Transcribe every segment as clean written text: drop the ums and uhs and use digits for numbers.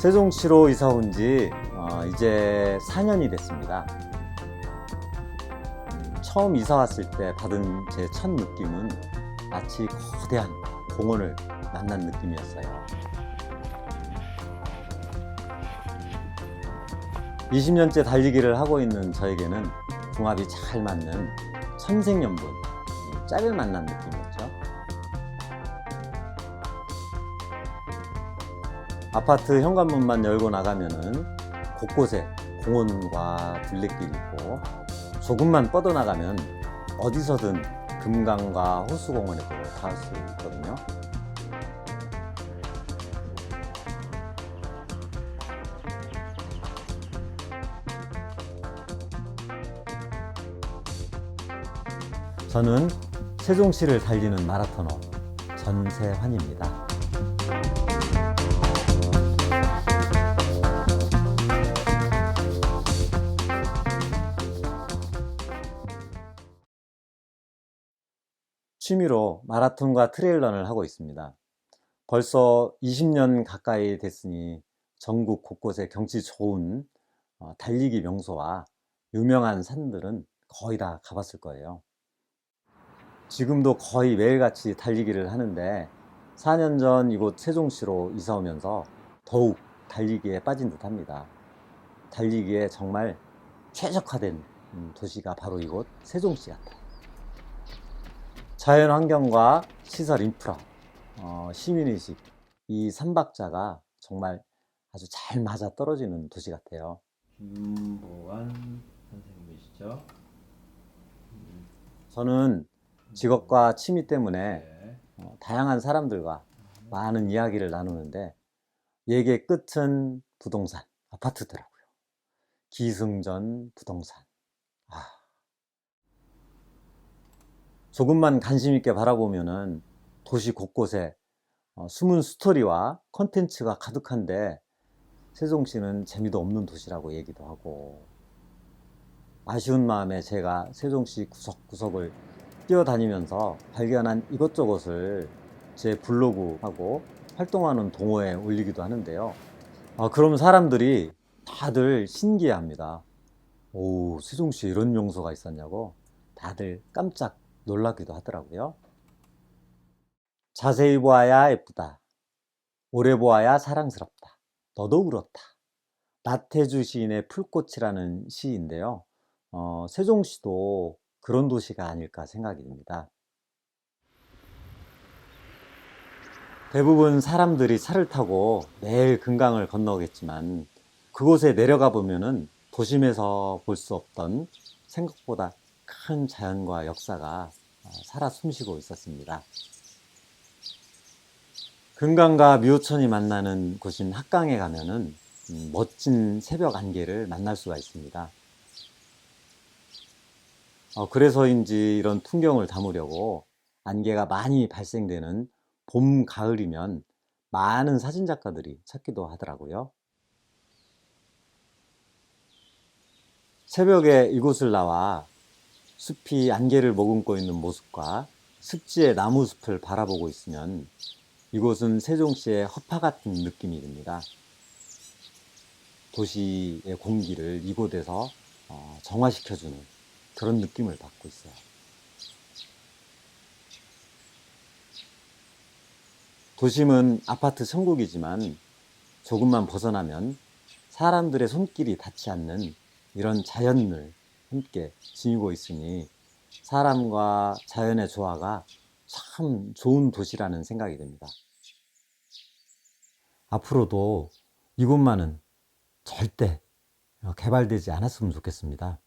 세종시로 이사 온 지 이제 4년이 됐습니다. 처음 이사 왔을 때 받은 제 첫 느낌은 마치 거대한 공원을 만난 느낌이었어요. 20년째 달리기를 하고 있는 저에게는 궁합이 잘 맞는 천생연분, 짝을 만난 느낌이었죠. 아파트 현관문만 열고 나가면은 곳곳에 공원과 둘레길이 있고, 조금만 뻗어나가면 어디서든 금강과 호수공원에도 닿을 수 있거든요. 저는 세종시를 달리는 마라토너 전세환입니다. 취미로 마라톤과 트레일런을 하고 있습니다. 벌써 20년 가까이 됐으니 전국 곳곳에 경치 좋은 달리기 명소와 유명한 산들은 거의 다 가봤을 거예요. 지금도 거의 매일같이 달리기를 하는데 4년 전 이곳 세종시로 이사 오면서 더욱 달리기에 빠진 듯 합니다. 달리기에 정말 최적화된 도시가 바로 이곳 세종시 같아요. 자연환경과 시설 인프라, 시민의식, 이 3박자가 정말 아주 잘 맞아 떨어지는 도시 같아요. 김보안 선생님이시죠? 저는 직업과 취미 때문에 다양한 사람들과 많은 이야기를 나누는데, 얘기의 끝은 부동산, 아파트더라고요. 기승전 부동산. 조금만 관심 있게 바라보면은 도시 곳곳에 숨은 스토리와 컨텐츠가 가득한데, 세종시는 재미도 없는 도시라고 얘기도 하고, 아쉬운 마음에 제가 세종시 구석구석을 뛰어다니면서 발견한 이것저것을 제 블로그하고 활동하는 동호회에 올리기도 하는데요. 그럼 사람들이 다들 신기해합니다. 오, 세종시에 이런 명소가 있었냐고 다들 깜짝 놀라기도 하더라고요. 자세히 보아야 예쁘다. 오래 보아야 사랑스럽다. 너도 그렇다. 나태주 시인의 풀꽃이라는 시인데요. 세종시도 그런 도시가 아닐까 생각이 듭니다. 대부분 사람들이 차를 타고 매일 금강을 건너겠지만, 그곳에 내려가 보면은 도심에서 볼 수 없던 생각보다 큰 자연과 역사가 살아 숨쉬고 있었습니다. 금강과 묘천이 만나는 곳인 합강에 가면은 멋진 새벽 안개를 만날 수가 있습니다. 그래서인지 이런 풍경을 담으려고 안개가 많이 발생되는 봄, 가을이면 많은 사진작가들이 찾기도 하더라고요. 새벽에 이곳을 나와 숲이 안개를 머금고 있는 모습과 습지의 나무숲을 바라보고 있으면 이곳은 세종시의 허파 같은 느낌이 듭니다. 도시의 공기를 이곳에서 정화시켜주는 그런 느낌을 받고 있어요. 도심은 아파트 천국이지만 조금만 벗어나면 사람들의 손길이 닿지 않는 이런 자연을 함께 지니고 있으니 사람과 자연의 조화가 참 좋은 도시라는 생각이 듭니다. 앞으로도 이곳만은 절대 개발되지 않았으면 좋겠습니다.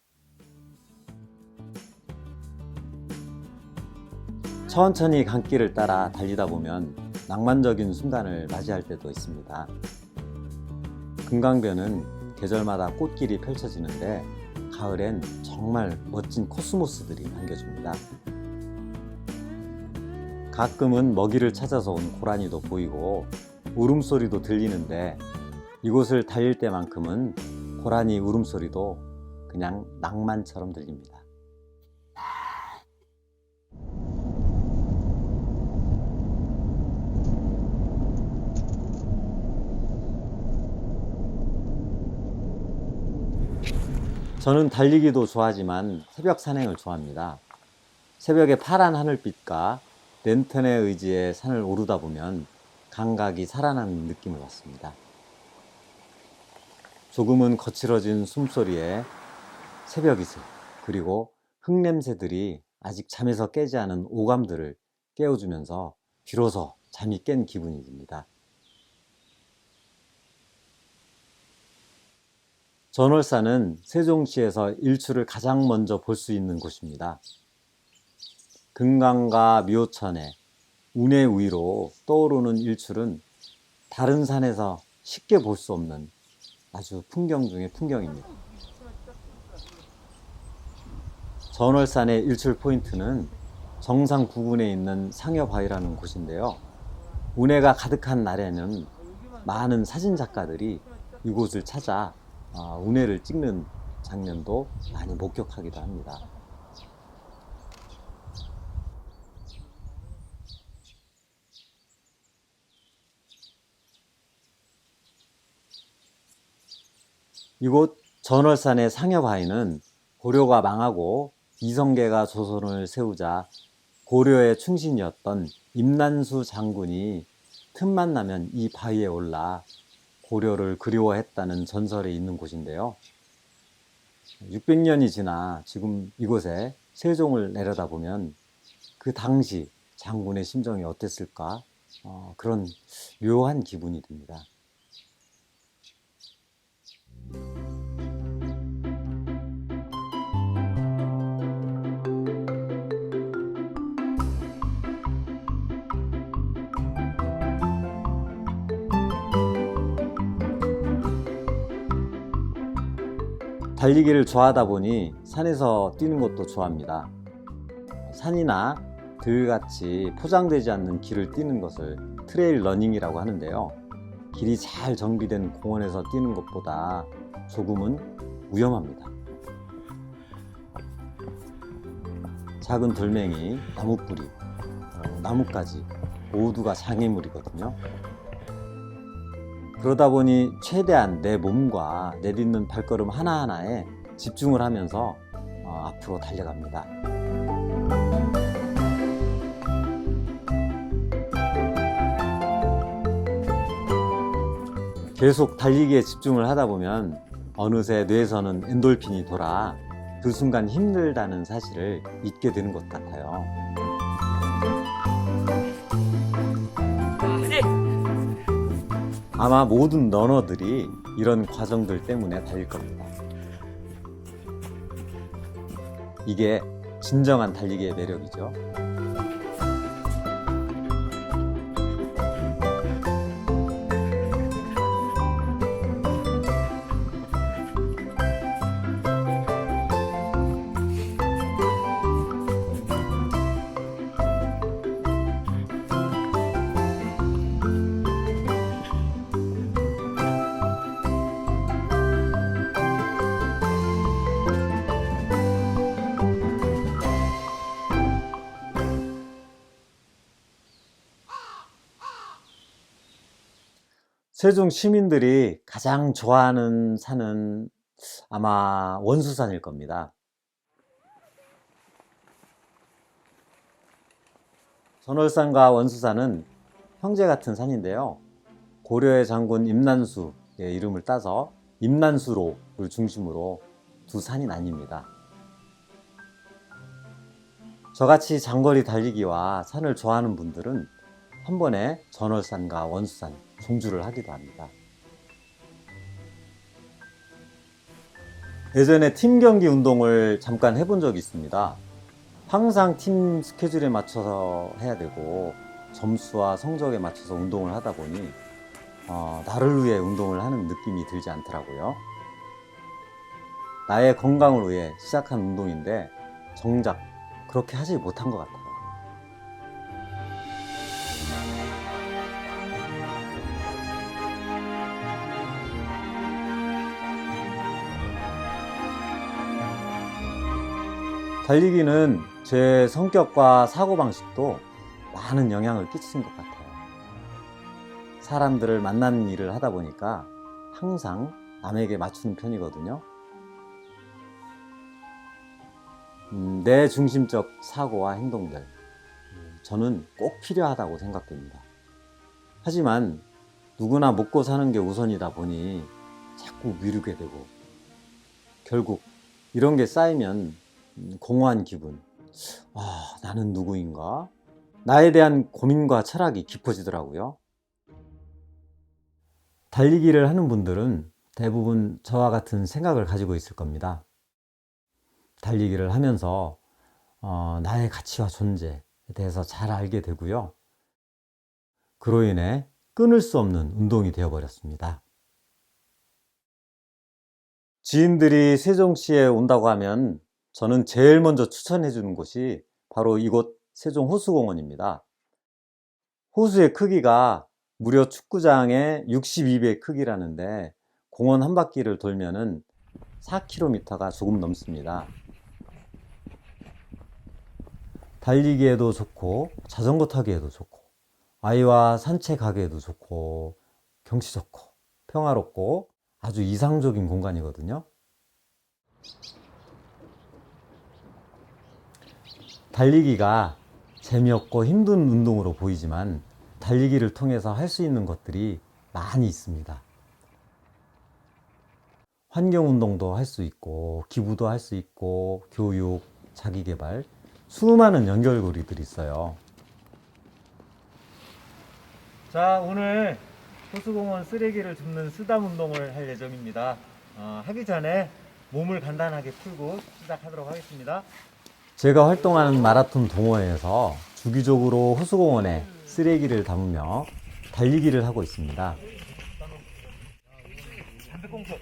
천천히 강길을 따라 달리다 보면 낭만적인 순간을 맞이할 때도 있습니다. 금강변은 계절마다 꽃길이 펼쳐지는데 가을엔 정말 멋진 코스모스들이 반겨줍니다. 가끔은 먹이를 찾아서 온 고라니도 보이고 울음소리도 들리는데, 이곳을 달릴 때만큼은 고라니 울음소리도 그냥 낭만처럼 들립니다. 저는 달리기도 좋아하지만 새벽 산행을 좋아합니다. 새벽의 파란 하늘빛과 랜턴의 의지에 산을 오르다 보면 감각이 살아나는 느낌을 받습니다. 조금은 거칠어진 숨소리에 새벽 이슬, 그리고 흙냄새들이 아직 잠에서 깨지 않은 오감들을 깨워주면서 비로소 잠이 깬 기분이 듭니다. 전월산은 세종시에서 일출을 가장 먼저 볼 수 있는 곳입니다. 금강과 묘천에 운해 위로 떠오르는 일출은 다른 산에서 쉽게 볼 수 없는 아주 풍경 중의 풍경입니다. 전월산의 일출 포인트는 정상 부근에 있는 상여바위라는 곳인데요. 운해가 가득한 날에는 많은 사진작가들이 이곳을 찾아 운해를 찍는 장면도 많이 목격하기도 합니다. 이곳 전월산의 상여바위는 고려가 망하고 이성계가 조선을 세우자 고려의 충신이었던 임난수 장군이 틈만 나면 이 바위에 올라 고려를 그리워했다는 전설이 있는 곳인데요. 600년이 지나 지금 이곳에 세종을 내려다보면 그 당시 장군의 심정이 어땠을까? 그런 묘한 기분이 듭니다. 달리기를 좋아하다 보니 산에서 뛰는 것도 좋아합니다. 산이나 들같이 포장되지 않는 길을 뛰는 것을 트레일 러닝이라고 하는데요. 길이 잘 정비된 공원에서 뛰는 것보다 조금은 위험합니다. 작은 돌멩이, 나무뿌리, 나뭇가지 모두가 장애물이거든요. 그러다 보니 최대한 내 몸과 내딛는 발걸음 하나하나에 집중을 하면서 앞으로 달려갑니다. 계속 달리기에 집중을 하다 보면 어느새 뇌에서는 엔돌핀이 돌아 그 순간 힘들다는 사실을 잊게 되는 것 같아요. 아마 모든 러너들이 이런 과정들 때문에 달릴 겁니다. 이게 진정한 달리기의 매력이죠. 세종 시민들이 가장 좋아하는 산은 아마 원수산일 겁니다. 전월산과 원수산은 형제 같은 산인데요. 고려의 장군 임난수의 이름을 따서 임난수로를 중심으로 두 산이 나뉩니다. 저같이 장거리 달리기와 산을 좋아하는 분들은 한 번에 전월산과 원수산 종주를 하기도 합니다. 예전에 팀 경기 운동을 잠깐 해본 적이 있습니다. 항상 팀 스케줄에 맞춰서 해야 되고 점수와 성적에 맞춰서 운동을 하다 보니 나를 위해 운동을 하는 느낌이 들지 않더라고요. 나의 건강을 위해 시작한 운동인데 정작 그렇게 하지 못한 것 같아요. 달리기는 제 성격과 사고방식도 많은 영향을 끼친 것 같아요. 사람들을 만나는 일을 하다 보니까 항상 남에게 맞추는 편이거든요. 내 중심적 사고와 행동들, 저는 꼭 필요하다고 생각됩니다. 하지만 누구나 먹고 사는 게 우선이다 보니 자꾸 미루게 되고, 결국 이런 게 쌓이면 공허한 기분, 나는 누구인가? 나에 대한 고민과 철학이 깊어지더라고요. 달리기를 하는 분들은 대부분 저와 같은 생각을 가지고 있을 겁니다. 달리기를 하면서 나의 가치와 존재에 대해서 잘 알게 되고요. 그로 인해 끊을 수 없는 운동이 되어버렸습니다. 지인들이 세종시에 온다고 하면 저는 제일 먼저 추천해 주는 곳이 바로 이곳 세종호수공원입니다. 호수의 크기가 무려 축구장의 62배 크기라는데, 공원 한 바퀴를 돌면은 4km가 조금 넘습니다. 달리기에도 좋고 자전거 타기에도 좋고 아이와 산책하기에도 좋고 경치 좋고 평화롭고 아주 이상적인 공간이거든요. 달리기가 재미없고 힘든 운동으로 보이지만 달리기를 통해서 할 수 있는 것들이 많이 있습니다. 환경운동도 할 수 있고 기부도 할 수 있고 교육, 자기계발, 수많은 연결고리들이 있어요. 자, 오늘 호수공원 쓰레기를 줍는 쓰담 운동을 할 예정입니다. 하기 전에 몸을 간단하게 풀고 시작하도록 하겠습니다. 제가 활동하는 마라톤 동호회에서 주기적으로 호수공원에 쓰레기를 담으며 달리기를 하고 있습니다. 반대꽁초.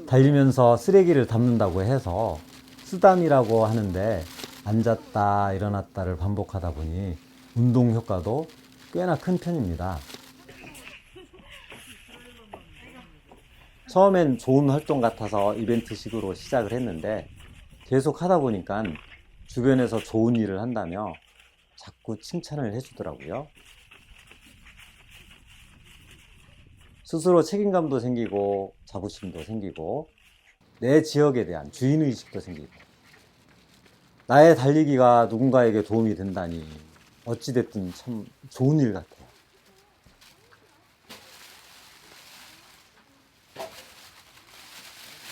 달리면서 쓰레기를 담는다고 해서 쓰담이라고 하는데, 앉았다 일어났다를 반복하다 보니 운동 효과도 꽤나 큰 편입니다. 처음엔 좋은 활동 같아서 이벤트식으로 시작을 했는데, 계속 하다 보니까 주변에서 좋은 일을 한다며 자꾸 칭찬을 해주더라고요. 스스로 책임감도 생기고 자부심도 생기고 내 지역에 대한 주인의식도 생기고, 나의 달리기가 누군가에게 도움이 된다니 어찌됐든 참 좋은 일 같아요.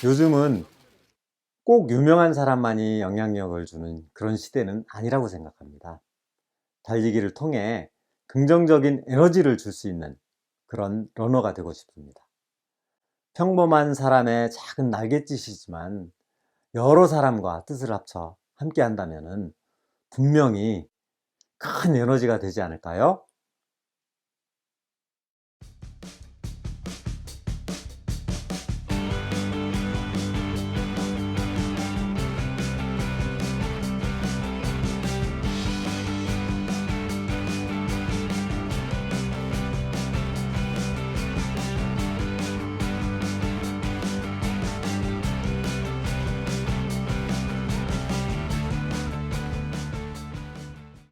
요즘은 꼭 유명한 사람만이 영향력을 주는 그런 시대는 아니라고 생각합니다. 달리기를 통해 긍정적인 에너지를 줄 수 있는 그런 러너가 되고 싶습니다. 평범한 사람의 작은 날갯짓이지만 여러 사람과 뜻을 합쳐 함께 한다면 분명히 큰 에너지가 되지 않을까요?